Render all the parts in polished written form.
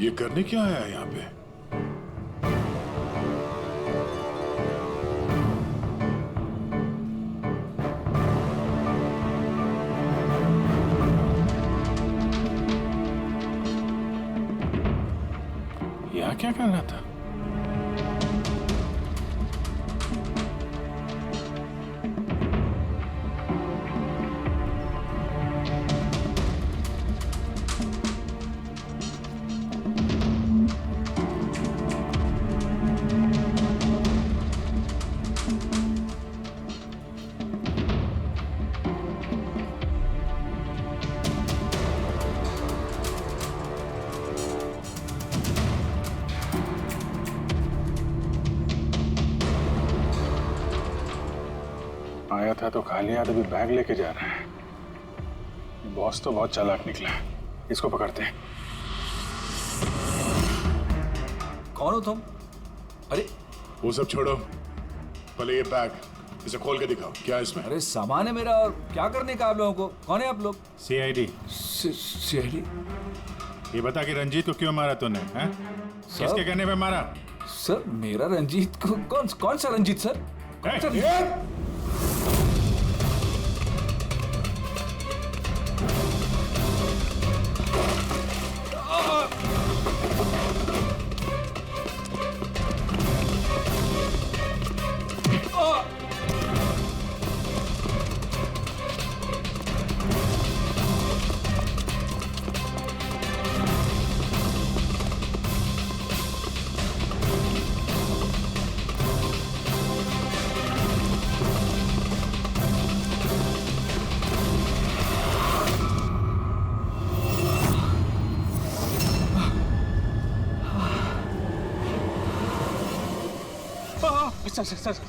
ये करने क्या आया यहाँ पे? यहाँ क्या कर रहा था? आया था तो खाली हाथ अभी बैग लेके जा रहा है। बॉस तो बहुत चालाक निकला। इसको पकड़ते हैं। कौन हो तुम? अरे वो सब छोड़ो, पहले ये बैग इसे खोल के दिखाओ। क्या है इसमें? अरे सामान है मेरा, और क्या करने का आप लोगों को? कौन है आप लोग? सीआईडी। सीआईडी? ये बता कि रंजीत को क्यों मारा तूने? हैं? किसके कहने पे मारा? सर मेरा रंजीत को? कौन सा रंजीत सर? कौन सा?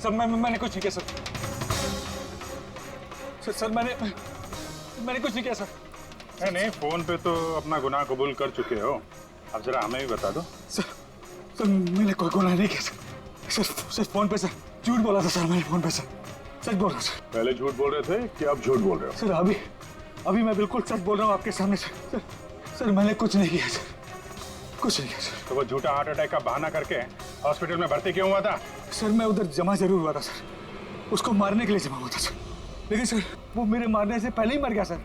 सर मैंने कुछ नहीं किया सर मैंने कुछ नहीं किया सर। नहीं, फोन पे तो अपना गुनाह कबूल कर चुके हो। अब जरा हमें भी बता दो। सर मैंने कोई गुनाह नहीं किया सर फोन पे सर झूठ बोला था सर। मैंने फोन पे सच बोल रहा हूँ सर। पहले झूठ बोल रहे थे कि अब झूठ बोल रहे हो? सर अभी मैं बिल्कुल सच बोल रहा हूँ आपके सामने सर मैंने कुछ नहीं किया सर, कुछ नहीं किया सर। तो वो झूठा हार्ट अटैक का बहाना करके हॉस्पिटल में भर्ती क्यों हुआ था? सर मैं उधर जमा जरूर हुआ था सर, उसको मारने के लिए जमा हुआ था सर, लेकिन सर वो मेरे मारने से पहले ही मर गया सर।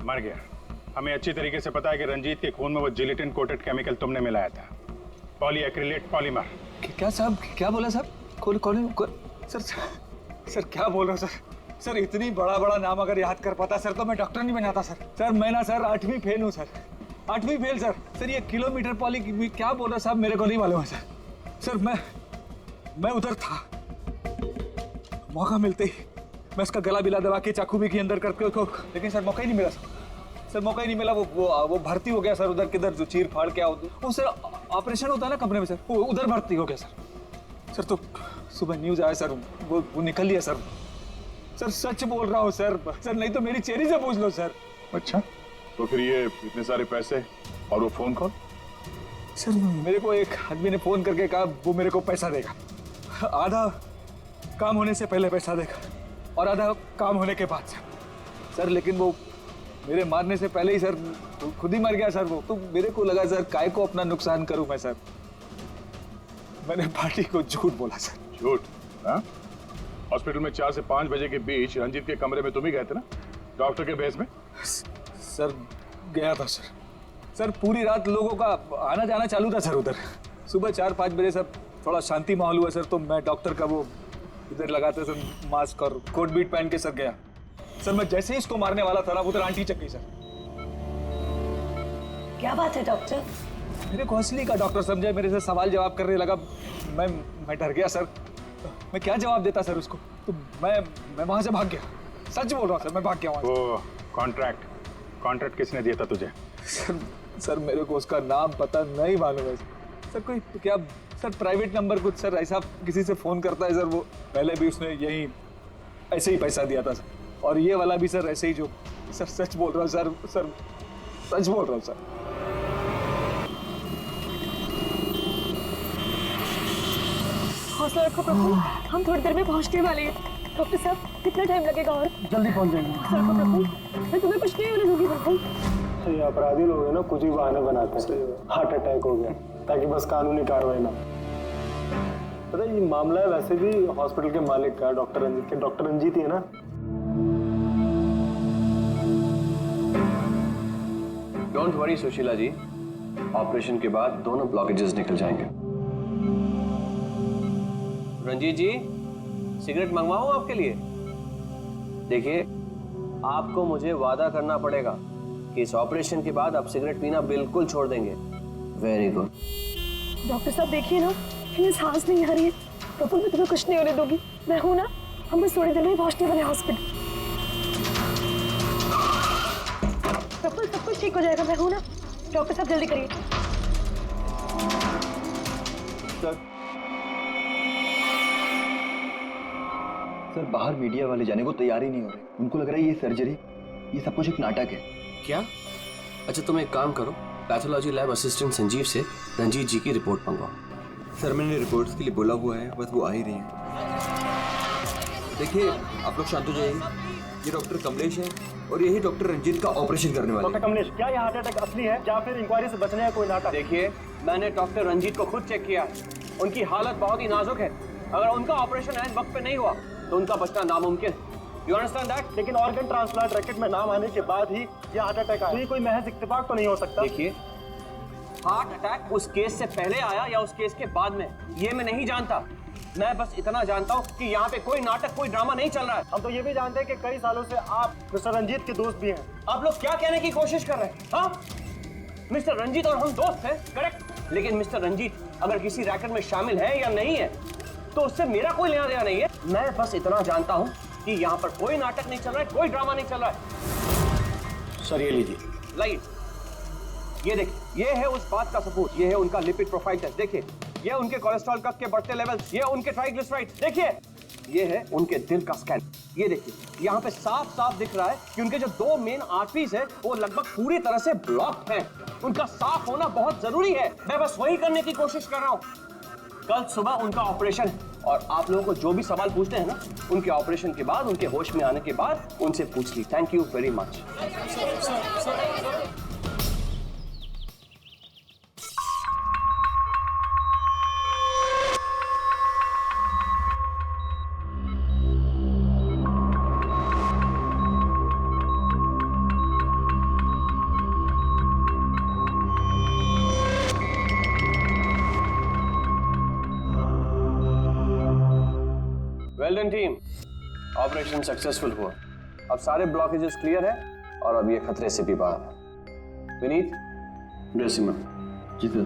मर गया? हमें अच्छी तरीके से पता है कि रंजीत के खून में वो जिलेटिन कोटेड केमिकल तुमने मिलाया था, पॉलीएक्रिलेट पॉलीमर। क्या साहब, क्या बोला साहब? सर क्या बोल रहा हूँ सर इतनी बड़ा नाम अगर याद कर पाता सर तो मैं डॉक्टर नहीं बनाता सर मैं ना सर 8वीं फेल हूँ सर, 8वीं फेल सर ये किलोमीटर पॉली क्या बोल रहा साहब, मेरे को नहीं मालूम है सर मैं उधर था, मौका मिलते ही मैं उसका गला बिला दबा के चाकू भी के अंदर करके उसको, लेकिन सर मौका ही नहीं मिला सर मौका ही नहीं मिला। वो भर्ती हो गया सर उधर, किधर जो चीर फाड़ क्या वो सर ऑपरेशन होता है ना कमरे में सर, वो उधर भर्ती हो गया सर तो सुबह न्यूज आया सर, वो निकल लिया सर सच बोल रहा हूँ सर नहीं तो मेरी चेहरे से पूछ लो सर। अच्छा, तो फिर ये इतने सारे पैसे और वो फोन कॉल? सर मेरे को एक आदमी ने फोन करके कहा वो मेरे को पैसा देगा, आधा काम होने से पहले पैसा देगा और आधा काम होने के बाद सर लेकिन वो मेरे मारने से पहले ही सर खुद ही मर गया सर वो। तो मेरे को लगा सर काय को अपना नुकसान करूं मैं सर, मैंने पार्टी को झूठ बोला सर। झूठ? हाँ, हॉस्पिटल में 4 से 5 बजे के बीच रंजीत के कमरे में तुम ही गए थे ना, डॉक्टर के भेस में? सर गया था सर पूरी रात लोगों का आना जाना चालू था सर उधर। सुबह 4-5 बजे सर थोड़ा शांति माहौल हुआ सर, तो मैं डॉक्टर का वो इधर लगाते सर मास्क और कोट बीट पहन के सर गया सर। मैं जैसे ही इसको मारने वाला था ना उधर आंटी चक गई सर। क्या बात है डॉक्टर? मेरे को असली का डॉक्टर समझे, मेरे से सवाल जवाब करने लगा। मैं डर गया सर, मैं क्या जवाब देता सर उसको, तो मैं वहां से भाग गया। सच बोल रहा हूँ सर, मैं भाग गया वहां से। वो कॉन्ट्रैक्ट किसने दिया था तुझे? सर मेरे को उसका नाम पता नहीं मालूम है सर। कोई क्या सर प्राइवेट नंबर कुछ सर ऐसा किसी से फोन करता है सर, वो पहले भी उसने यही ऐसे ही पैसा दिया था सर, और ये वाला भी सर ऐसे ही जो सर। सच बोल रहा हूँ सर सच बोल रहा हूँ सर। हौसला रखो प्रफुल्ल, हम थोड़ी देर में पहुंचने वाले हैं। डॉक्टर साहब कितना टाइम लगेगा? और जल्दी पहुंच जाएंगे। हौसला रखो प्रफुल्ल, मैं तुम्हें कुछ नहीं होने दूंगी प्रफुल्ल। तो ये अपराधी लोग हैं ना, कुछ ही बहाने बनाते हैं। हार्ट अटैक हो गया ताकि बस कानूनी कार्रवाई ना। पता है, ये मामला है वैसे भी हॉस्पिटल के मालिक का, डॉक्टर रंजीत के। डॉक्टर रंजीत ही है ना? Don't worry Sushila ji, operation के बाद दोनों ब्लॉकेजेस निकल जाएंगे। रंजीत जी, सिगरेट मंगवाऊं आपके लिए? देखिए, आपको मुझे वादा करना पड़ेगा कि इस ऑपरेशन के बाद आप सिगरेट पीना बिल्कुल छोड़ देंगे। Very good. डॉक्टर साहब देखिए ना, इन्हें सांस नहीं आ रही है। प्रफुल्ल, मैं तुम्हें कुछ नहीं होने दूंगी, मैं हूं ना। हम बस थोड़ी देर में पहुंचने वाले हॉस्पिटल। प्रफुल्ल, सब कुछ ठीक हो जाएगा, मैं हूं ना। डॉक्टर साहब जल्दी करिए। सर, बाहर मीडिया वाले जाने को तैयार ही नहीं हो रहे। उनको लग रहा है ये सर्जरी, ये सब कुछ एक नाटक है। क्या? अच्छा, तुम एक काम करो, पैथोलॉजी लैब असिस्टेंट संजीव से रंजीत जी की रिपोर्ट मंगवाओ। सर, मैंने रिपोर्ट्स के लिए बोला हुआ है, बस वो आ ही रही हैं। देखिए, आप लोग शांत हो जाइए। ये डॉक्टर कमलेश है और यही डॉक्टर रंजीत का ऑपरेशन करने वाले डॉक्टर कमलेश, क्या ये हार्ट अटैक असली है या फिर इंक्वायरी से बचने का कोई नाटक? देखिए, मैंने डॉक्टर रंजीत को खुद चेक किया। उनकी हालत बहुत ही नाजुक है। अगर उनका ऑपरेशन ऐन वक्त पे नहीं हुआ तो उनका बचना नामुमकिन। You understand that? लेकिन ऑर्गन ट्रांसप्लांट रैकेट में नाम आने के बाद ही ये हार्ट अटैक आया, तो ये कोई महज इत्तेफाक तो नहीं हो सकता। देखिए, हार्ट अटैक उस केस से पहले आया या उस केस के बाद में, ये मैं नहीं जानता। मैं बस इतना जानता हूँ कि यहाँ पे कोई नाटक, कोई ड्रामा नहीं चल रहा है। हम तो ये भी जानते हैं कि कई सालों से आप मिस्टर रंजीत के दोस्त भी हैं। आप लोग क्या कहने की कोशिश कर रहे हैं? हाँ, मिस्टर रंजीत और हम दोस्त हैं, करेक्ट। लेकिन मिस्टर रंजीत अगर किसी रैकेट में शामिल है या नहीं है तो उससे मेरा कोई लेना देना नहीं है। मैं बस इतना जानता हूँ कि यहाँ पर कोई नाटक नहीं चल रहा है, कोई ड्रामा नहीं चल रहा है। सर, ये लीजिए। लाइए, ये देखिए, ये है उस बात का सबूत। ये है उनका लिपिड प्रोफाइल टेस्ट। देखिए, ये उनके कोलेस्ट्रॉल कप के बढ़ते लेवल, ये उनके ट्राइग्लिसराइड। देखिए, ये है उनके दिल का स्कैन। ये देखिए, यहाँ पे साफ साफ दिख रहा है कि उनके जो दो मेन आर्टरीज है वो लगभग पूरी तरह से ब्लॉक्ड हैं। उनका साफ होना बहुत जरूरी है। मैं बस वही करने की कोशिश कर रहा हूँ। कल सुबह उनका ऑपरेशन, और आप लोगों को जो भी सवाल पूछते हैं ना, उनके ऑपरेशन के बाद, उनके होश में आने के बाद उनसे पूछ ली। Thank you very much. Well done team, operation successful हुआ। अब सारे ब्लॉकेजेस क्लियर है और अब ये खतरे से भी बाहर है। Vineet, dressing room. जी सर।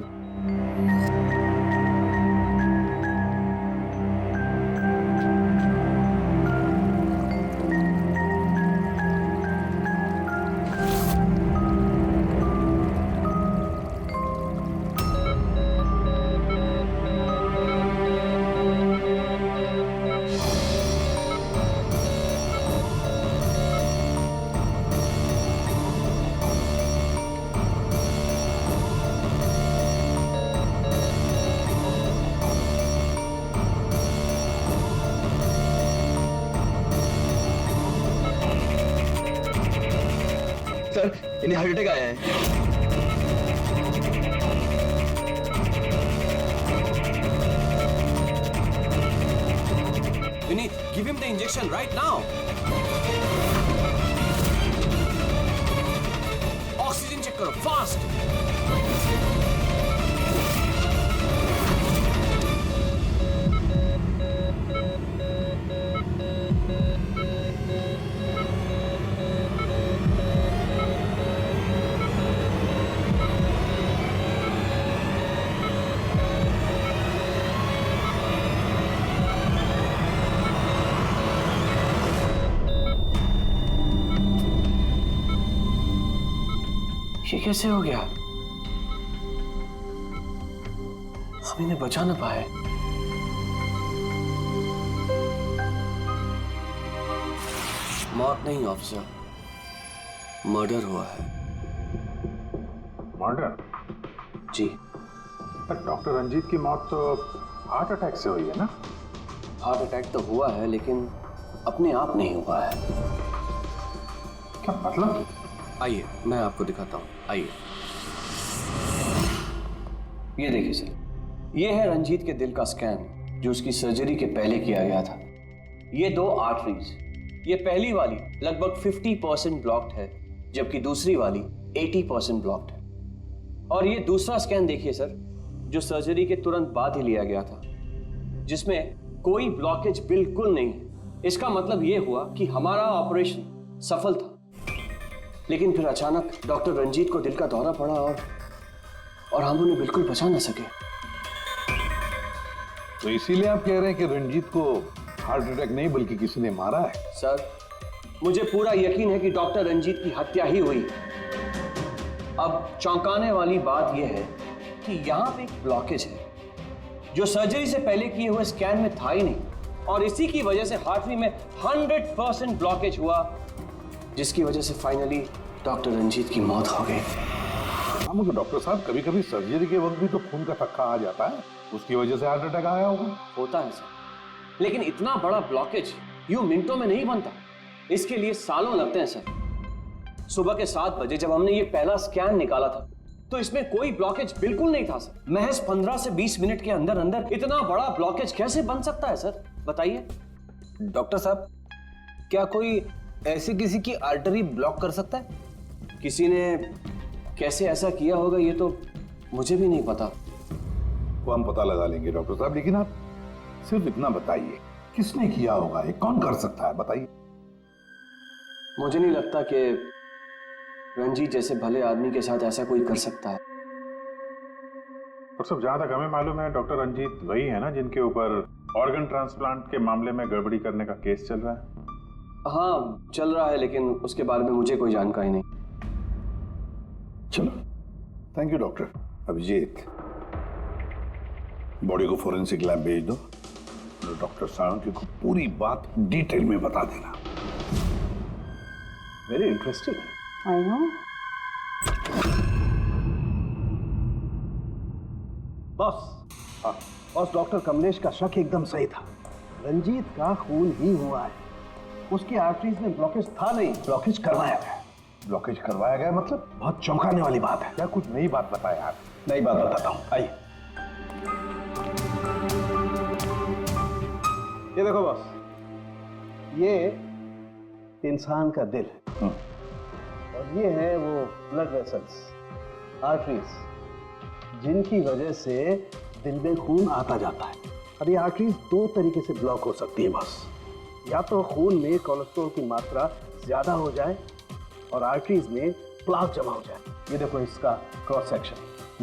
सर, इन्हें हार्ट अटैक आया है। Vineet, give him the injection right now. Oxygen check करो फास्ट। ये कैसे हो गया? हम इन्हें बचा ना पाए। मौत नहीं ऑफिसर, मर्डर हुआ है। मर्डर? जी। पर डॉक्टर रंजीत की मौत तो हार्ट अटैक से हुई है ना? हार्ट अटैक तो हुआ है लेकिन अपने आप नहीं हुआ है। क्या मतलब? आइए मैं आपको दिखाता हूँ, आइए। ये देखिए सर, ये है रंजीत के दिल का स्कैन जो उसकी सर्जरी के पहले किया गया था। ये 2 आर्टरीज, ये पहली वाली लगभग 50% ब्लॉक्ड है, जबकि दूसरी वाली 80% ब्लॉक्ड है। और ये दूसरा स्कैन देखिए सर, जो सर्जरी के तुरंत बाद ही लिया गया था, जिसमें कोई ब्लॉकेज बिल्कुल नहीं है। इसका मतलब ये हुआ कि हमारा ऑपरेशन सफल था। लेकिन फिर अचानक डॉक्टर रंजीत को दिल का दौरा पड़ा और हम उन्हें बिल्कुल बचा ना सके। तो इसीलिए आप कह रहे हैं कि रंजीत को हार्ट अटैक नहीं बल्कि किसी ने मारा है? सर, मुझे पूरा यकीन है कि डॉक्टर रंजीत की हत्या ही हुई। अब चौंकाने वाली बात यह है कि यहां पे एक ब्लॉकेज है जो सर्जरी से पहले किए हुए स्कैन में था ही नहीं, और इसी की वजह से हार्टरी में 100% ब्लॉकेज हुआ, जिसकी वजह से फाइनली डॉक्टर रंजीत की मौत हो गई। हाँ, मगर डॉक्टर साहब कभी कभी सर्जरी के वक्त भी तो खून का थक्का आ जाता है, उसकी वजह से हार्ट अटैक आया होगा। होता है सर, लेकिन इतना बड़ा ब्लॉकेज यूं मिनटों में नहीं बनता, इसके लिए सालों लगते हैं सर। सुबह के 7 बजे जब हमने ये पहला स्कैन निकाला था तो इसमें कोई ब्लॉकेज बिल्कुल नहीं था सर। महज 15 से 20 मिनट के अंदर अंदर इतना बड़ा ब्लॉकेज कैसे बन सकता है सर, बताइए। डॉक्टर साहब, क्या कोई ऐसी किसी की आर्टरी ब्लॉक कर सकता है? किसी ने कैसे ऐसा किया होगा ये तो मुझे भी नहीं पता। वो हम पता लगा लेंगे डॉक्टर साहब, लेकिन आप सिर्फ इतना बताइए, किसने किया होगा, ये कौन कर सकता है, बताइए। मुझे नहीं लगता कि रंजीत जैसे भले आदमी के साथ ऐसा कोई कर सकता है। और सब जहां तक हमें मालूम है, डॉक्टर रंजीत वही है ना जिनके ऊपर ऑर्गन ट्रांसप्लांट के मामले में गड़बड़ी करने का केस चल रहा है? हाँ चल रहा है, लेकिन उसके बारे में मुझे कोई जानकारी नहीं। चलो, thank you doctor. Abhijit, body को फोरेंसिक लैब भेज दो, डॉक्टर साळुंखे को पूरी बात डिटेल में बता देना। Very interesting. I know. Boss, doctor Kamlesh का शक एकदम सही था। रंजीत का खून ही हुआ है, उसकी आर्टरीज में ब्लॉकेज था नहीं, ब्लॉकेज करवाया गया। ब्लॉकेज करवाया गया मतलब? बहुत चौंकाने वाली बात है। क्या कुछ नई बात बताए आप? नई बात बताता हूँ, आइए। ये देखो बॉस, ये इंसान का दिल है और ये है वो ब्लड वेसल्स, आर्टरीज, जिनकी वजह से दिल में खून आता जाता है। अब ये आर्टरीज 2 तरीके से ब्लॉक हो सकती है बॉस। या तो खून में कोलेस्ट्रॉल की मात्रा ज्यादा हो जाए और आर्टरीज में प्लाक जमा हो जाए। ये देखो इसका क्रॉस सेक्शन,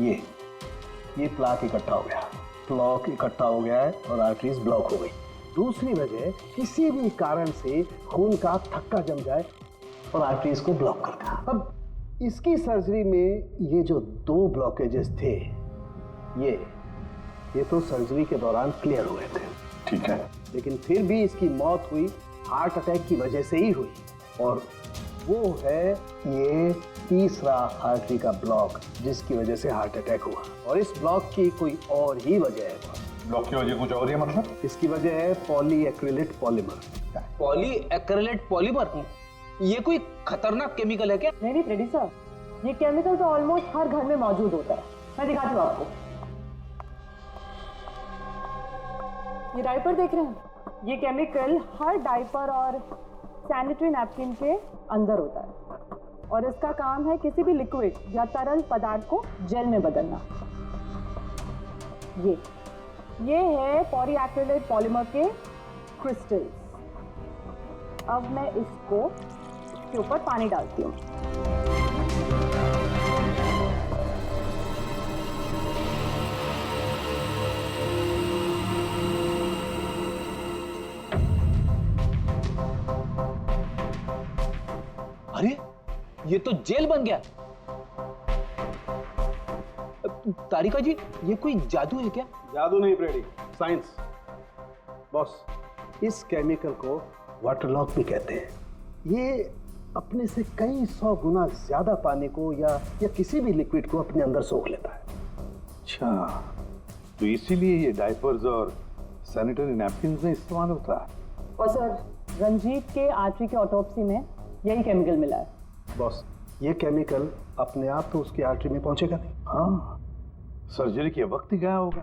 ये प्लाक इकट्ठा हो गया, प्लाक इकट्ठा हो गया है और आर्टरीज ब्लॉक हो गई। दूसरी वजह, किसी भी कारण से खून का थक्का जम जाए और आर्टरीज को ब्लॉक कर दे। अब इसकी सर्जरी में ये जो 2 ब्लॉकेजेस थे, ये तो सर्जरी के दौरान क्लियर हुए थे, ठीक है, लेकिन फिर भी इसकी मौत हुई हार्ट अटैक की वजह से ही हुई। और वो है ये तीसरा आर्टरी का ब्लॉक, जिसकी वजह से हार्ट अटैक हुआ। और इस ब्लॉक की कोई और ही वजह है। ब्लॉक की वजह कुछ और है मतलब? इसकी वजह है पॉलीएक्रिलेट पॉलीमर। Polyacrylate polymer? ये कोई खतरनाक केमिकल है क्या? नहीं फ्रेडी सर, ये केमिकल तो ऑलमोस्ट हर घर में मौजूद होता है। मैं दिखाती हूँ आपको। ये डायपर देख रहे हैं? ये केमिकल हर डायपर और सैनिटरी नैपकिन के अंदर होता है और इसका काम है किसी भी लिक्विड या तरल पदार्थ को जेल में बदलना। ये है पॉलीएक्रिलेट पॉलीमर के क्रिस्टल्स। अब मैं इसको इसके ऊपर पानी डालती हूँ। अरे ये तो जेल बन गया। तारिका जी, ये कोई जादू है क्या? जादू नहीं फ्रेडी, साइंस। बॉस, इस केमिकल को वाटर लॉक भी कहते हैं। ये अपने से कई 100 गुना ज्यादा पानी को या किसी भी लिक्विड को अपने अंदर सोख लेता है। अच्छा, तो इसीलिए ये डायपर्स और सैनिटरी नैपकिन में इस्तेमाल होता है। और सर, रंजीत के आर्टरी के ऑटोप्सी में यही केमिकल मिला है। बॉस, ये केमिकल अपने आप तो उसकी आर्टरी में पहुंचेगा नहीं। हाँ, सर्जरी के वक्त ही गया होगा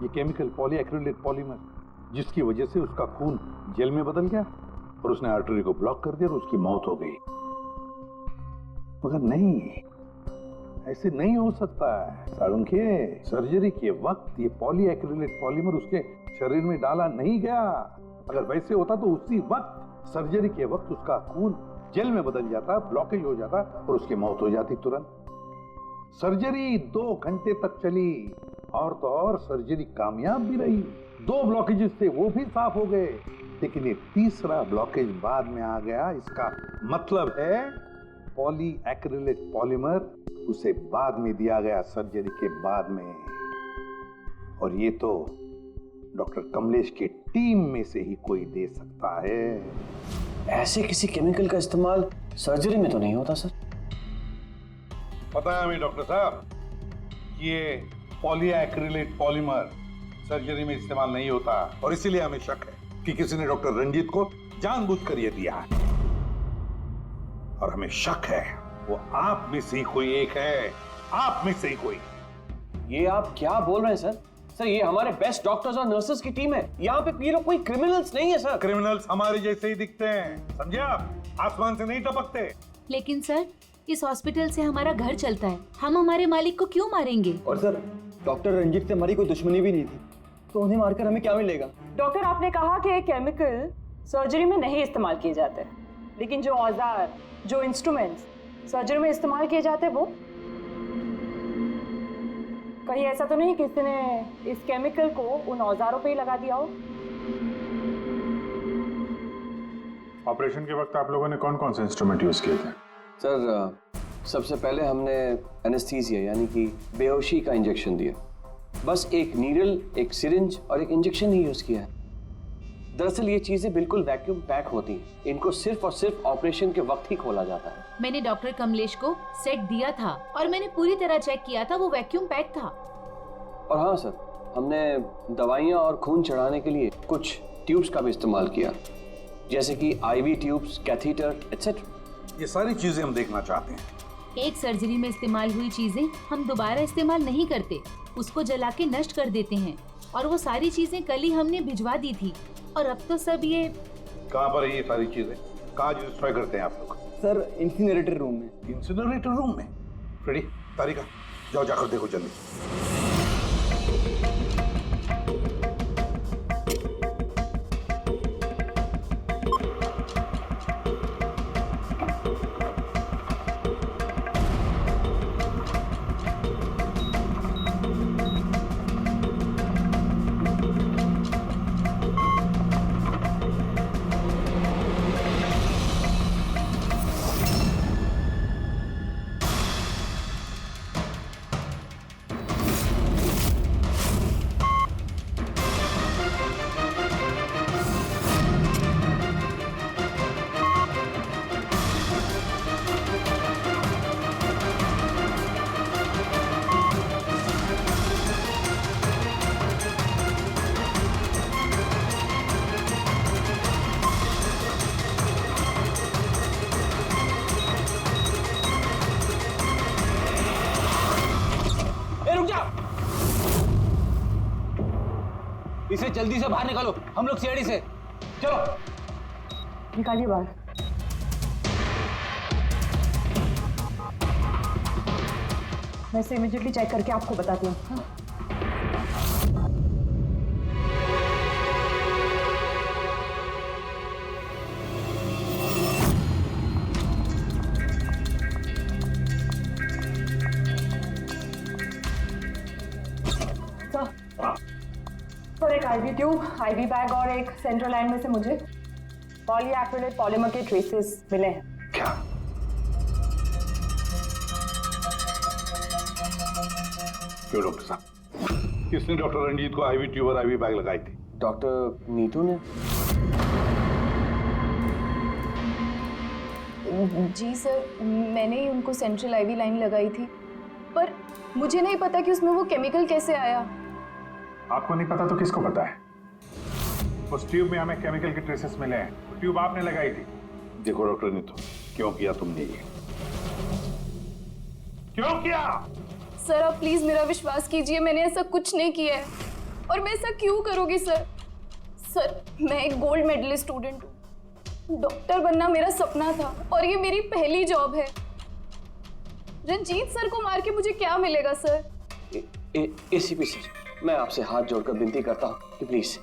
ये केमिकल पॉलीएक्रिलेट पॉलीमर, जिसकी वजह से उसका खून जेल में बदल गया और उसने आर्टरी को ब्लॉक कर दिया और उसकी मौत हो गई। मगर नहीं, ऐसे नहीं हो सकता है साळुंखे। सर्जरी के वक्त ये पॉलीएक्रिलेट पॉलीमर उसके शरीर में डाला नहीं गया। अगर वैसे होता तो उसी वक्त सर्जरी के वक्त उसका खून जेल में बदल जाता, ब्लॉकेज हो जाता और उसकी मौत हो जाती तुरंत। सर्जरी 2 घंटे तक चली और तो और सर्जरी कामयाब भी रही। 2 ब्लॉकेजेस थे, वो भी साफ हो गए, लेकिन ये तीसरा ब्लॉकेज बाद में आ गया। इसका मतलब है पॉलीएक्रिलेट पॉलीमर उसे बाद में दिया गया, सर्जरी के बाद में। और ये तो डॉक्टर कमलेश की टीम में से ही कोई दे सकता है। ऐसे किसी केमिकल का इस्तेमाल सर्जरी में तो नहीं होता सर। पता है हमें डॉक्टर साहब, ये पॉलीएक्रिलेट पॉलीमर सर्जरी में इस्तेमाल नहीं होता और इसीलिए हमें शक है कि किसी ने डॉक्टर रंजीत को जानबूझकर ये दिया है। और हमें शक है वो आप में से ही कोई एक है, आप में से ही कोई। ये आप क्या बोल रहे हैं सर? सर ये हमारे बेस्ट डॉक्टर्स और नर्सेस की टीम है। यहाँ पे ये लोग कोई क्रिमिनल्स नहीं है सर। क्रिमिनल्स हमारे जैसे ही दिखते हैं, समझे आप? आसमान से नहीं टपकते। लेकिन सर इस हॉस्पिटल से हमारा घर चलता है, हम हमारे मालिक को क्यों मारेंगे? और सर डॉक्टर रंजीत से हमारी कोई दुश्मनी भी नहीं थी, तो उन्हें मारकर हमें क्या मिलेगा? डॉक्टर आपने कहा कि केमिकल सर्जरी में नहीं इस्तेमाल किए जाते, लेकिन जो औजार, जो इंस्ट्रूमेंट्स सर्जरी में इस्तेमाल किए जाते हैं वो कहीं ऐसा तो नहीं किसी ने इस केमिकल को उन औजारों पे ही लगा दिया हो? ऑपरेशन के वक्त आप लोगों ने कौन कौन से इंस्ट्रूमेंट यूज किए थे? सर सबसे पहले हमने एनेस्थीसिया यानी कि बेहोशी का इंजेक्शन दिया। बस एक नीडल, एक सिरिंज और एक इंजेक्शन ही यूज किया है। दरअसल ये चीजें बिल्कुल वैक्यूम पैक होती हैं, इनको सिर्फ और सिर्फ ऑपरेशन के वक्त ही खोला जाता है। मैंने डॉक्टर कमलेश को सेट दिया था और मैंने पूरी तरह चेक किया था, वो वैक्यूम पैक था। और हाँ सर, हमने दवाइयाँ और खून चढ़ाने के लिए कुछ ट्यूब्स का भी इस्तेमाल किया, जैसे कि IV ट्यूब्स, कैथीटर एटसेट्रा। ये सारी चीजें हम देखना चाहते हैं। एक सर्जरी में इस्तेमाल हुई चीजें हम दोबारा इस्तेमाल नहीं करते, उसको जला के नष्ट कर देते हैं। और वो सारी चीजें कल ही हमने भिजवा दी थी और अब तो सब ये कहाँ पर है ये सारी चीजें? कहाँ डिस्ट्रॉय करते हैं आप लोग? सर इंसिनरेटर रूम में। इंसिनरेटर रूम में? फ्रेडी, तारिका, जाओ जाकर देखो जल्दी। इसे जल्दी से बाहर निकालो, हम लोग सीआईडी से। चलो निकालिए बाहर। मैं इसे इमीडिएटली चेक करके आपको बताती हूँ। हाँ? सर एक IV ट्यूब, IV बैग और एक सेंट्रल लाइन में से मुझे पॉलीएक्रिलेट पॉलीमर के ट्रेसेस मिले हैं। क्या? क्यों डॉक्टर साहब, किसने डॉक्टर रंजीत को IV ट्यूब और IV बैग लगाई थी? डॉक्टर नीतू ने। जी सर, मैंने ही उनको सेंट्रल IV लाइन लगाई थी, पर मुझे नहीं पता कि उसमें वो केमिकल कैसे आया। आपको नहीं पता तो किसको पता है? उस ट्यूब में हमें केमिकल के ट्रेसेस मिले हैं, ट्यूब आपने लगाई थी। देखो डॉक्टर नीतू, क्यों किया तुमने ये? क्यों किया? सर आप प्लीज मेरा विश्वास कीजिए, मैंने ऐसा कुछ नहीं किया है। और मैं ऐसा क्यों करूंगी सर? सर मैं एक गोल्ड मेडलिस्ट स्टूडेंट हूँ, डॉक्टर बनना मेरा सपना था और ये मेरी पहली जॉब है। रंजीत सर को मार के मुझे क्या मिलेगा सर? एसीपी सर, मैं आपसे हाथ जोड़कर विनती करता हूँ कि प्लीज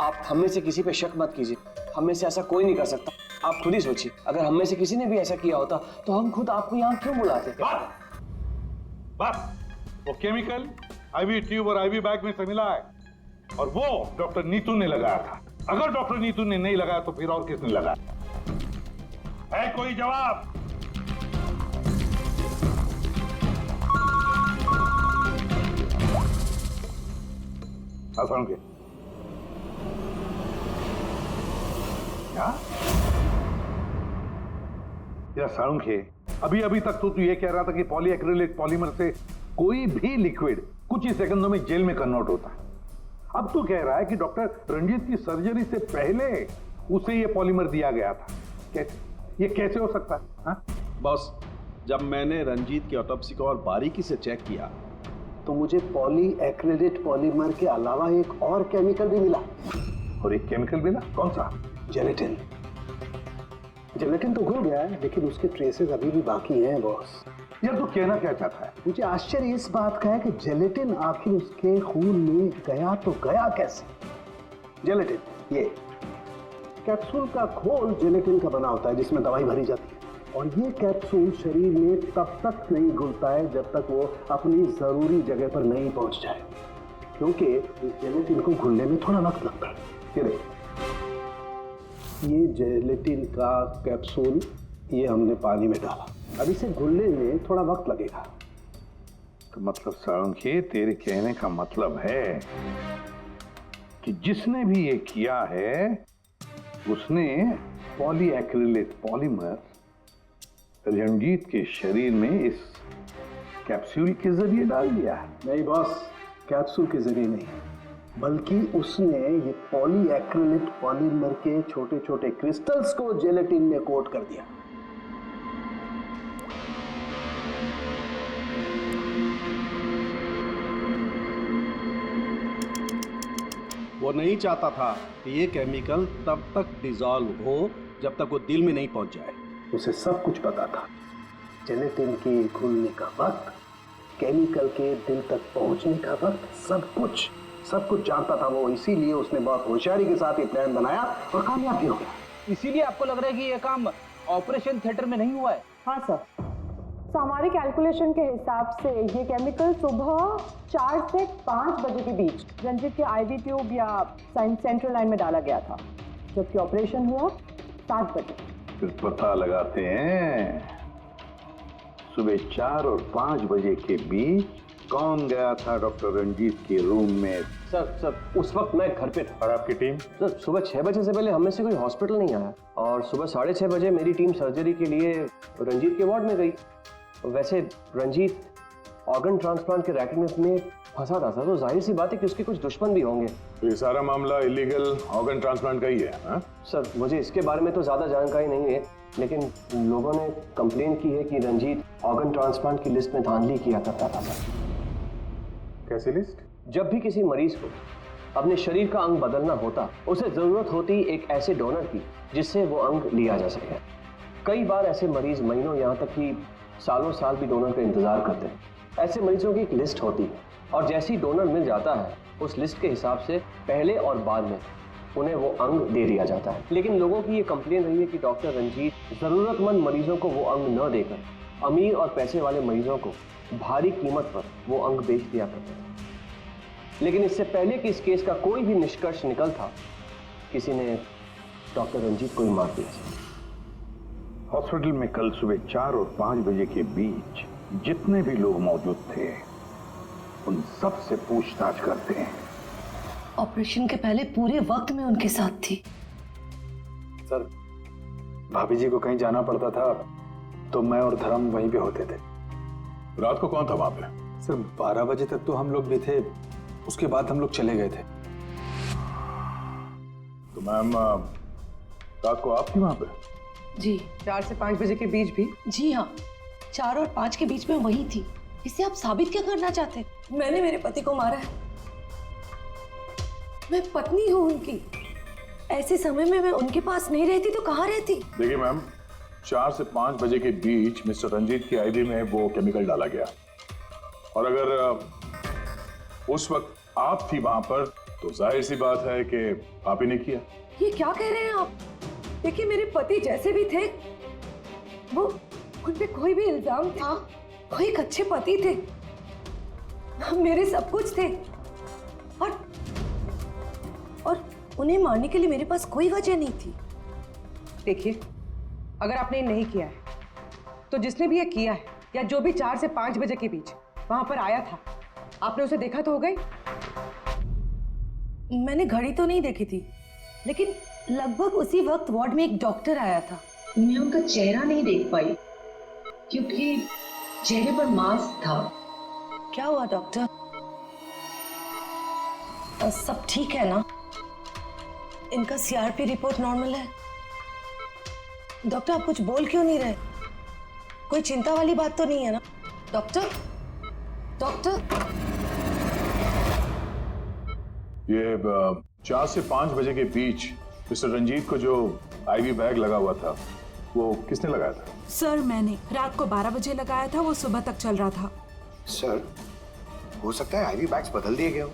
आप हम में से किसी पे शक मत कीजिए। हम में से ऐसा कोई नहीं कर सकता। आप खुद ही सोचिए, अगर हम में से किसी ने भी ऐसा किया होता तो हम खुद आपको यहाँ क्यों बुलाते? बस वो केमिकल आईवी ट्यूब और आईवी बैग में से मिला है और वो डॉक्टर नीतू ने लगाया था। अगर डॉक्टर नीतू ने नहीं लगाया तो फिर और किसने लगाया? है कोई जवाब? के क्या साळुंखे, अभी तक तो तू ये कह रहा था कि पॉलीएक्रिलेट पॉलीमर से कोई भी लिक्विड कुछ ही सेकंडों में जेल में कन्वर्ट होता है। अब तू कह रहा है कि डॉक्टर रंजीत की सर्जरी से पहले उसे ये पॉलीमर दिया गया था। कैसे? ये कैसे हो सकता है? हाँ? बॉस, जब मैंने रंजीत की ऑटोप्सी को और बारीकी से चेक किया तो मुझे पॉलीएक्रिलेट पॉलीमर के अलावा एक और केमिकल भी मिला। और एक केमिकल मिला? कौन सा? जेलेटिन। जेलेटिन तो घुल गया है लेकिन उसके ट्रेसेस अभी भी बाकी हैं बॉस। यार तू कहना क्या चाहता है? मुझे आश्चर्य इस बात का है कि जेलेटिन आखिर उसके खून में गया तो गया कैसे? जेलेटिन, ये कैप्सूल का घोल जेलेटिन का बना होता है जिसमें दवाई भरी जाती है और ये कैप्सूल शरीर में तब तक नहीं घुलता है जब तक वो अपनी जरूरी जगह पर नहीं पहुंच जाए, क्योंकि जेलेटिन को घुलने में थोड़ा वक्त लगता है। ये देखो, ये जेलेटिन का कैप्सूल ये हमने पानी में डाला, अब इसे घुलने में थोड़ा वक्त लगेगा। तो मतलब साळुंखे, तेरे कहने का मतलब है कि जिसने भी ये किया है उसने पॉलीएक्रिलेट पॉलीमर रंजीत के शरीर में इस कैप्सूल के जरिए डाल दिया है। नहीं बॉस, कैप्सूल के जरिए नहीं, बल्कि उसने ये पॉलीएक्रिलेट पॉलीमर के छोटे छोटे क्रिस्टल्स को जेलेटिन में कोट कर दिया। वो नहीं चाहता था कि ये केमिकल तब तक डिसॉल्व हो जब तक वो दिल में नहीं पहुंच जाए। उसे सब कुछ पता था, जेलेटिन के घुलने का वक्त, केमिकल के दिल तक पहुंचने का वक्त, सब कुछ जानता था वो। इसीलिए उसने बहुत होशियारी के साथ ये प्लान बनाया और कामयाब भी हो गया। इसीलिए आपको लग रहा है कि ये काम ऑपरेशन थिएटर में नहीं हुआ है? हाँ सर, तो हमारे कैलकुलेशन के हिसाब से ये केमिकल सुबह 4 से 5 बजे के बीच रंजीत के आईवी ट्यूब या सेंट्रल लाइन में डाला गया था, जबकि ऑपरेशन हुआ 7 बजे। फिर पता लगाते हैं सुबह 4 और 5 बजे के बीच कौन गया था डॉक्टर रंजीत के रूम में। सर उस वक्त मैं घर पे था। और आपकी टीम? सर सुबह 6 बजे से पहले हम में से कोई हॉस्पिटल नहीं आया और सुबह 6:30 बजे मेरी टीम सर्जरी के लिए रंजीत के वार्ड में गई। वैसे रंजीत ऑर्गन ट्रांसप्लांट के रैकेट में फंसा था सर, तो जाहिर सी बात है कि उसके कुछ दुश्मन भी होंगे। तो ये सारा मामला इलीगल ऑर्गन ट्रांसप्लांट का ही है? हाँ? सर मुझे इसके बारे में तो ज्यादा जानकारी नहीं है, लेकिन लोगों ने कंप्लेन की है कि रंजीत ऑर्गन ट्रांसप्लांट की लिस्ट में धांधली किया करता था सर। कैसी लिस्ट? जब भी किसी मरीज को अपने शरीर का अंग बदलना होता, उसे जरूरत होती एक ऐसे डोनर की जिससे वो अंग लिया जा सके। कई बार ऐसे मरीज महीनों यहाँ तक कि सालों साल भी डोनर का इंतजार करते हैं। ऐसे मरीजों की एक लिस्ट होती है और जैसे ही डोनर मिल जाता है उस लिस्ट के हिसाब से पहले और बाद में उन्हें वो अंग दे दिया जाता है। लेकिन लोगों की ये कंप्लेन रही है कि डॉक्टर रंजीत जरूरतमंद मरीजों को वो अंग न देकर अमीर और पैसे वाले मरीजों को भारी कीमत पर वो अंग बेच दिया करते थे। लेकिन इससे पहले कि इस केस का कोई भी निष्कर्ष निकल था, किसी ने डॉक्टर रंजीत को ही मार दिया। हॉस्पिटल में कल सुबह 4 और 5 बजे के बीच जितने भी लोग मौजूद थे उन सब से पूछताछ करते हैं। ऑपरेशन के पहले पूरे वक्त में उनके साथ थी। सर भाभी जी को कहीं जाना पड़ता था तो मैं और धर्म वहीं पे होते थे। रात को कौन था वहां पे? सर 12 बजे तक तो हम लोग भी थे, उसके बाद हम लोग चले गए थे। तो मैम रात को आप थी वहां पे? जी। 4 से 5 बजे के बीच भी? जी हाँ। 4 और 5 के बीच में वही थी। इसे आप साबित क्या करना चाहते? मैंने मेरे पति को मारा है। मैं पत्नी हूँ उनकी। ऐसे समय में मैं उनके पास नहीं रहती तो कहाँ रहती? देखिए मैम, 4 से 5 बजे के बीच मिस्टर रंजीत की आईवी में वो केमिकल डाला गया, और अगर उस वक्त आप थी वहां पर तो जाहिर सी बात है कि आप ही ने किया। ये क्या कह रहे हैं आप? देखिए, मेरे पति जैसे भी थे, वो उन पे कोई भी इल्जाम था, वो एक अच्छे पति थे, मेरे सब कुछ थे, और उन्हें मारने के लिए मेरे पास कोई वजह नहीं थी। देखिए, अगर आपने ये नहीं किया है तो जिसने भी ये किया है, या जो भी 4 से 5 बजे के बीच वहां पर आया था, आपने उसे देखा तो हो गई? मैंने घड़ी तो नहीं देखी थी, लेकिन लगभग उसी वक्त वार्ड में एक डॉक्टर आया था। मैं उनका चेहरा नहीं देख पाई क्योंकि चेहरे पर मास्क था। क्या हुआ डॉक्टर? सब ठीक है ना? इनका सीआरपी रिपोर्ट नॉर्मल है। डॉक्टर, आप कुछ बोल क्यों नहीं रहे? कोई चिंता वाली बात तो नहीं है ना? डॉक्टर, डॉक्टर, ये 4 से 5 बजे के बीच मिस्टर रंजीत को जो आईवी बैग लगा हुआ था, वो किसने लगाया था? सर, मैंने रात को 12 बजे लगाया था, वो सुबह तक चल रहा था। सर, हो सकता है आईवी बैग्स बदल दिए गए हो।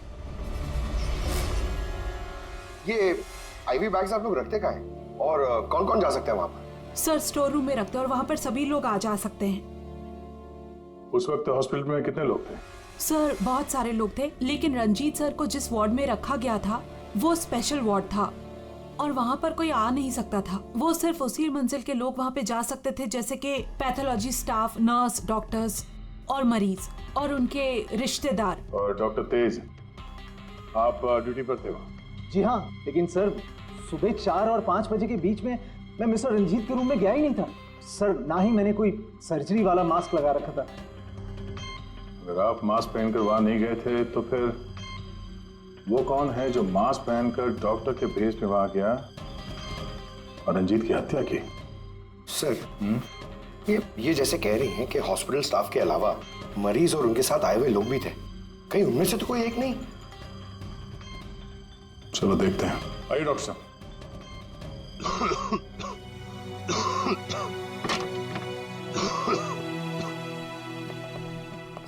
ये आईवी बैग्स आप लोग रखते कहाँ हैं? और कौन कौन जा सकता है वहां पर? सर, स्टोर रूम में रखते हैं और वहां पर सभी लोग आ जा सकते हैं। उस वक्त हॉस्पिटल में कितने लोग थे? सर, बहुत सारे लोग थे, लेकिन रंजीत सर को जिस वार्ड में रखा गया था वो स्पेशल वार्ड था और वहां पर कोई आ नहीं सकता था। वो सिर्फ उसी मंजिल के लोग वहां पे जा सकते थे, जैसे कि पैथोलॉजी स्टाफ, नर्स, डॉक्टर्स और मरीज और उनके रिश्तेदार। और डॉक्टर तेज, आप ड्यूटी पर थे वहाँ? जी हाँ, लेकिन सर सुबह 4 और 5 बजे के बीच में मैं मिस्टर रंजीत के रूम में गया ही नहीं था सर। ना ही मैंने कोई सर्जरी वाला मास्क लगा रखा था। अगर आप मास्क पहनकर वहां नहीं गए थे तो फिर वो कौन है जो मास्क पहनकर डॉक्टर के भेस में वहां गया और रंजीत की हत्या की? सर, ये जैसे कह रही हैं कि हॉस्पिटल स्टाफ के अलावा मरीज और उनके साथ आए हुए लोग भी थे, कहीं उनमें से तो कोई एक नहीं? चलो देखते हैं। आइए डॉक्टर साहब।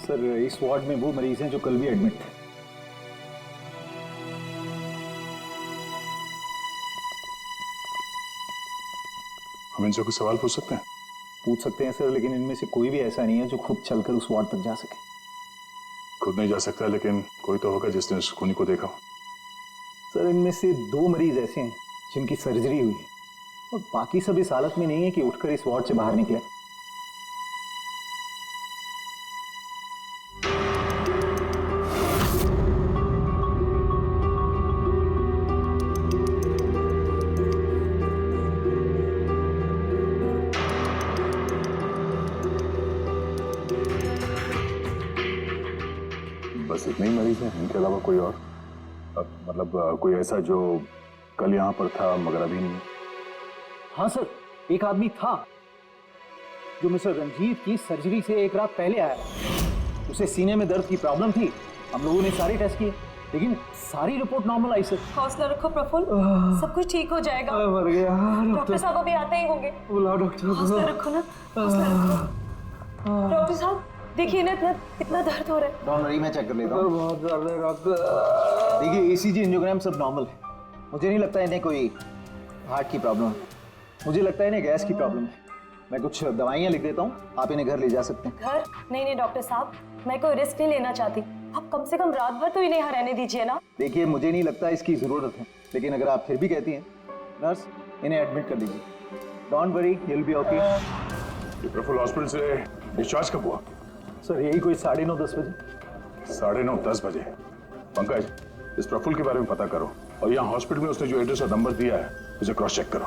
सर, इस वार्ड में वो मरीज हैं जो कल भी एडमिट थे। हम इनसे कुछ सवाल पूछ सकते हैं? पूछ सकते हैं सर, लेकिन इनमें से कोई भी ऐसा नहीं है जो खुद चलकर उस वार्ड तक जा सके। खुद नहीं जा सकता, लेकिन कोई तो होगा जिसने उस खूनी को देखा। सर, इनमें से 2 मरीज ऐसे हैं जिनकी सर्जरी हुई है और बाकी सब इस हालत में नहीं है कि उठकर इस वार्ड से बाहर निकले। बस इतने ही मरीज हैं, इनके अलावा कोई और? मतलब कोई ऐसा जो कल यहाँ पर था मगर अभी नहीं? हाँ सर, एक आदमी था जो मिस्टर रंजीत की सर्जरी से 1 रात पहले आया। उसे सीने में दर्द की प्रॉब्लम थी। हम लोगों ने सारे टेस्ट किए, लेकिन सारी रिपोर्ट नॉर्मल आई सर। हौसला रखो प्रफुल्ल, सब कुछ ठीक हो जाएगा। मर गया। डॉक्टर साहब अभी आते ही होंगे। बुलाओ डॉक्टर। हौसला रखो ना, हौसला रखो। डॉक्टर साहब देखिए ना, इतना दर्द हो रहा है। डॉक्टर, मैं चेक कर लेता हूँ। बहुत दर्द है डॉक्टर। देखिए, ईसीजी, एंजियोग्राम सब नॉर्मल है। मुझे नहीं लगता इन्हें कोई हार्ट की प्रॉब्लम है। मुझे लगता है इन्हें गैस की प्रॉब्लम है। मैं कुछ दवाइयाँ लिख देता हूँ, आप इन्हें घर ले जा सकते हैं। घर? नहीं डॉक्टर साहब, मैं कोई रिस्क नहीं लेना चाहती। आप कम से कम रात भर तो इन्हें यहाँ रहने दीजिए ना। देखिए, मुझे नहीं लगता इसकी जरूरत है, लेकिन अगर आप फिर भी कहती हैं, नर्स इन्हें एडमिट कर दीजिए। Don't worry, he will be okay. Praful hospital से डिस्चार्ज कब हुआ? सर, यही कोई 9:30-10 बजे। 9:30-10 बजे? पंकज, इस प्रफुल्ल के बारे में पता करो और यहाँ हॉस्पिटल में उसने जो एड्रेस और नंबर दिया है उसे क्रॉस चेक करो।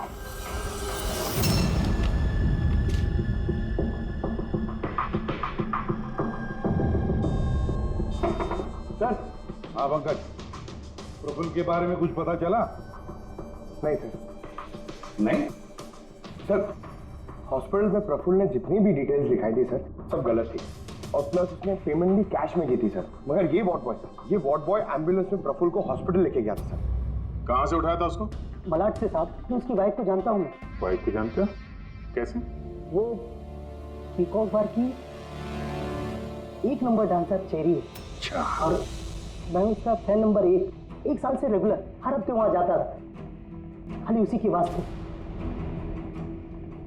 सर। हाँ पंकज, प्रफुल्ल के बारे में कुछ पता चला? नहीं सर। नहीं सर, हॉस्पिटल में प्रफुल्ल ने जितनी भी डिटेल्स दिखाई थी सर, सब गलत थी। और प्लस उसने पेमेंट भी कैश में की थी सर। मगर ये वार्ड बॉय एम्बुलेंस में प्रफुल्ल को हॉस्पिटल लेके गया था सर। कहाँ से उठाया था उसको? मलाड से साहब, मैं उसकी वाइफ को जानता हूँ। वाइफ को जानते हो? कैसे? वो पीकॉक बार की 1 नंबर डांसर चेरी है। और मैं उसका फैन नंबर 1 साल से रेगुलर हर हफ्ते वहां जाता था, खाली उसी की वास्ते।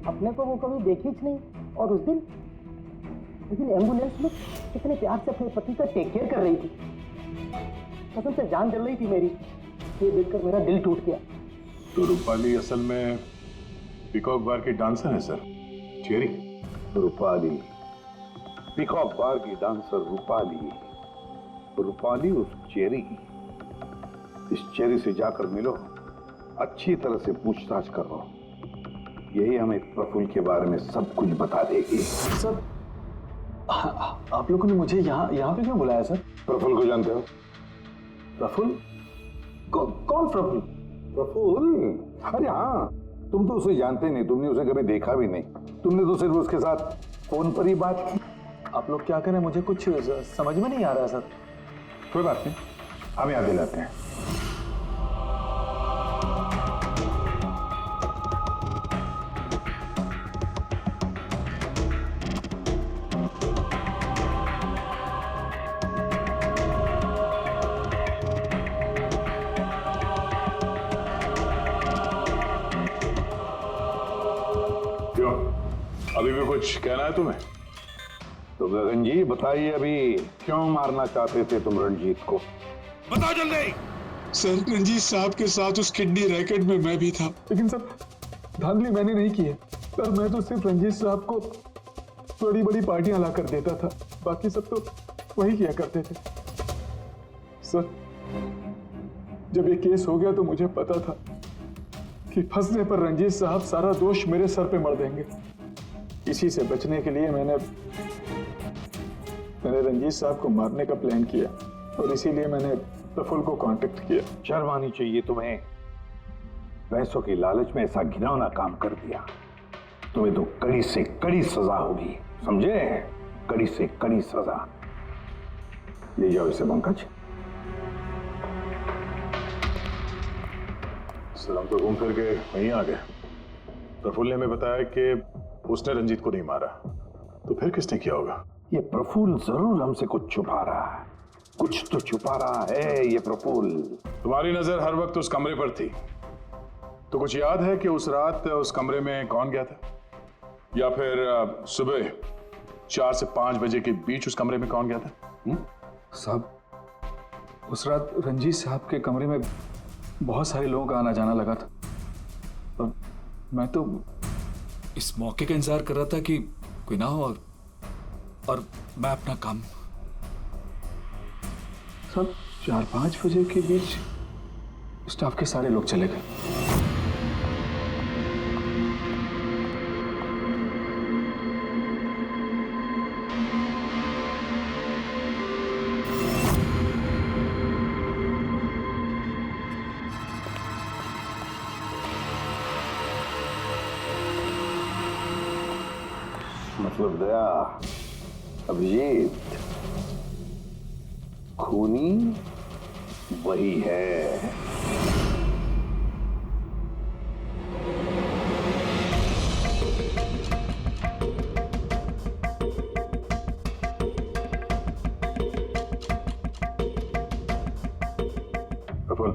अपने को वो कभी देखी ही नहीं। और उस दिन एम्बुलेंस में कितने प्यार से अपने पति का टेक केयर कर रही थी, कसम से जान जल रही थी मेरी। ये देखकर मेरा दिल टूट गया। तो रूपाली असल में पीकॉक बार की डांसर है सर, चेरी। रूपाली पीकॉक बार की डांसर रूपाली उस चेरी। इस चेरी से जाकर मिलो, अच्छी तरह से पूछताछ करो, यही हमें प्रफुल्ल के बारे में सब कुछ बता देगी। सर आप लोगों ने मुझे यहाँ पे क्यों बुलाया सर? प्रफुल्ल को जानते हो? प्रफुल्ल? कौन प्रफुल्ल? प्रफुल्ल? अरे हाँ, तुम तो उसे जानते नहीं, तुमने उसे कभी देखा भी नहीं, तुमने तो सिर्फ उसके साथ फोन पर ही बात की। आप लोग क्या करें, मुझे कुछ समझ में नहीं आ रहा सर। कोई बात नहीं, हम याद दिलाते हैं। अभी भी कुछ कहना है तुम्हें? तो गगन जी बताइए, अभी क्यों मारना चाहते थे तुम रंजीत को? बताओ जल्दी। सर रंजीत साहब के साथ उस किडनी रैकेट में मैं भी था। लेकिन सर धांधली मैंने नहीं की है सर, मैं तो सिर्फ रंजीत साहब को बड़ी बड़ी पार्टियां ला कर देता था, बाकी सब तो वही किया करते थे। सर जब ये केस हो गया तो मुझे पता था कि फंसने पर रंजीत साहब सारा दोष मेरे सर पे मर देंगे। इसी से बचने के लिए मैंने रंजीत साहब को मारने का प्लान किया और इसीलिए मैंने प्रफुल्ल को कांटेक्ट किया। शर्म आनी चाहिए तुम्हें, पैसों की लालच में ऐसा घिनौना काम कर दिया। तुम्हें तो कड़ी से कड़ी सजा होगी, समझे? कड़ी से कड़ी सजा। ले जाओ इसे पंकज। सर हम तो घूम फिर के वहीं आ गए। प्रफुल्ल ने हमें बताया कि उसने रंजीत को नहीं मारा, तो फिर किसने किया होगा? ये प्रफुल्ल जरूर हमसे कुछ छुपा रहा है, कुछ तो छुपा रहा है ये प्रफुल्ल। तुम्हारी नजर हर वक्त उस कमरे पर थी, तो कुछ याद है कि उस रात उस कमरे में कौन गया था? या फिर सुबह 4 से 5 बजे के बीच उस कमरे में कौन गया था? साहब उस रात रंजीत साहब के कमरे में बहुत सारे लोगों का आना जाना लगा था और मैं तो इस मौके का इंतजार कर रहा था कि कोई ना हो और मैं अपना काम। सब 4-5 बजे के बीच स्टाफ के सारे लोग चले गए। मतलब दया, अभिजीत, खूनी वही है। Praful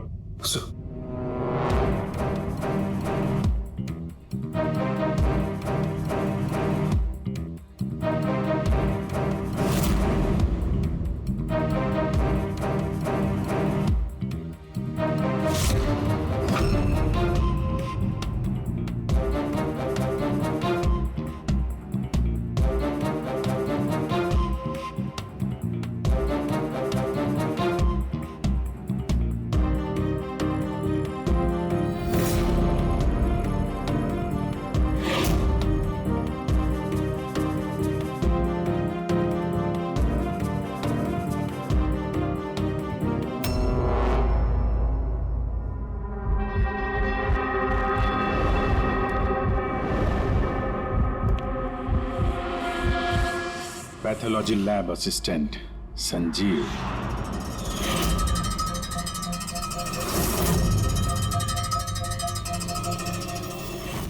pathology lab assistant Sanjeev.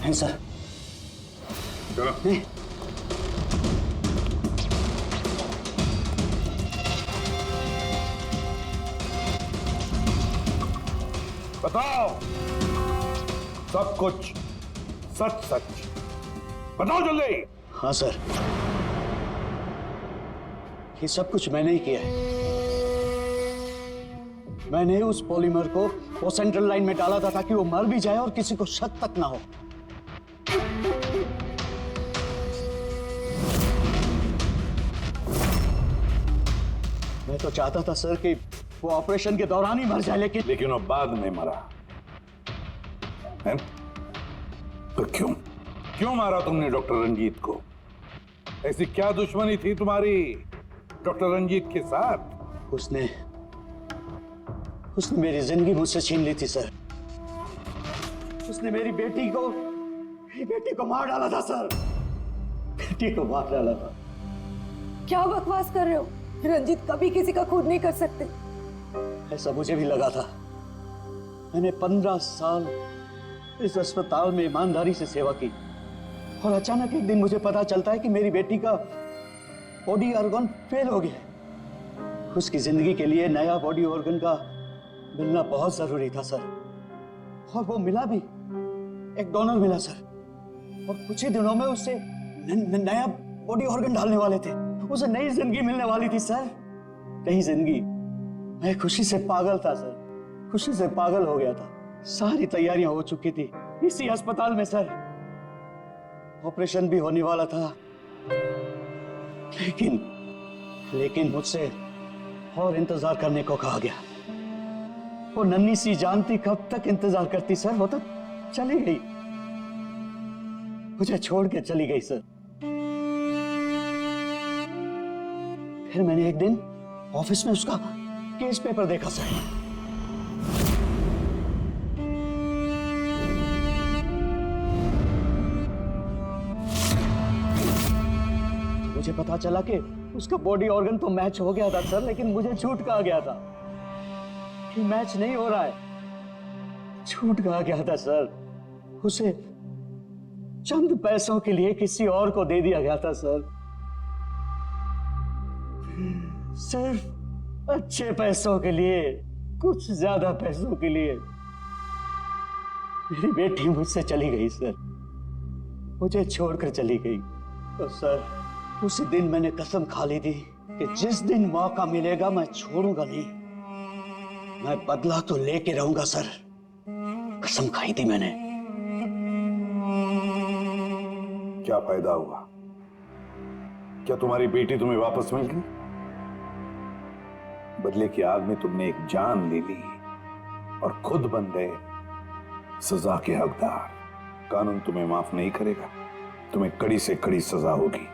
है सर। चलो। बताओ सब कुछ सच सच बताओ जल्दी। हाँ सर, ये सब कुछ मैंने ही किया है। मैंने उस पॉलीमर को वो सेंट्रल लाइन में डाला था ताकि वो मर भी जाए और किसी को शक तक ना हो। मैं तो चाहता था सर कि वो ऑपरेशन के दौरान ही मर जाए, लेकिन वो बाद में मरा है? तो क्यों मारा तुमने डॉक्टर रंजीत को? ऐसी क्या दुश्मनी थी तुम्हारी डॉक्टर रंजीत के साथ? उसने मेरी जिंदगी मुझसे छीन ली थी सर। उसने मेरी बेटी को मार डाला था सर। बेटी को मार डाला था। क्या बकवास कर रहे हो? रंजीत कभी किसी का खून नहीं कर सकते। ऐसा मुझे भी लगा था। मैंने 15 साल इस अस्पताल में ईमानदारी से सेवा की और अचानक एक दिन मुझे पता चलता है कि मेरी बेटी का बॉडी ऑर्गन फेल हो गया। उसकी जिंदगी के लिए नया बॉडी ऑर्गन का मिलना बहुत जरूरी था सर, और वो मिला भी। एक डोनर मिला सर, और कुछ ही दिनों में उससे नया बॉडी ऑर्गन डालने वाले थे। उसे नई जिंदगी मिलने वाली थी सर, नई जिंदगी। मैं खुशी से पागल था सर, खुशी से पागल हो गया था। सारी तैयारियां हो चुकी थी इसी अस्पताल में सर। ऑपरेशन भी होने वाला था, लेकिन मुझसे और इंतजार करने को कहा गया। वो नन्ही सी जानती कब तक इंतजार करती सर। वो तो चली गई, मुझे छोड़ के चली गई सर। फिर मैंने एक दिन ऑफिस में उसका केस पेपर देखा सर। मुझे पता चला कि उसका बॉडी ऑर्गन तो मैच हो गया था सर, लेकिन मुझे झूठ कहा गया था कि मैच नहीं हो रहा है। झूठ कहा गया था सर। उसे चंद पैसों के लिए किसी और को दे दिया गया था सर। सिर्फ अच्छे पैसों के लिए, कुछ ज्यादा पैसों के लिए मेरी बेटी मुझसे चली गई सर, मुझे छोड़कर चली गई। तो सर उसी दिन मैंने कसम खा ली थी कि जिस दिन मौका मिलेगा मैं छोड़ूंगा नहीं, मैं बदला तो लेके रहूंगा सर। कसम खाई थी मैंने। क्या फायदा हुआ? क्या तुम्हारी बेटी तुम्हें वापस मिल गई? बदले की आग में तुमने एक जान ले ली और खुद बन गए सजा के हकदार। कानून तुम्हें माफ नहीं करेगा, तुम्हें कड़ी से कड़ी सजा होगी।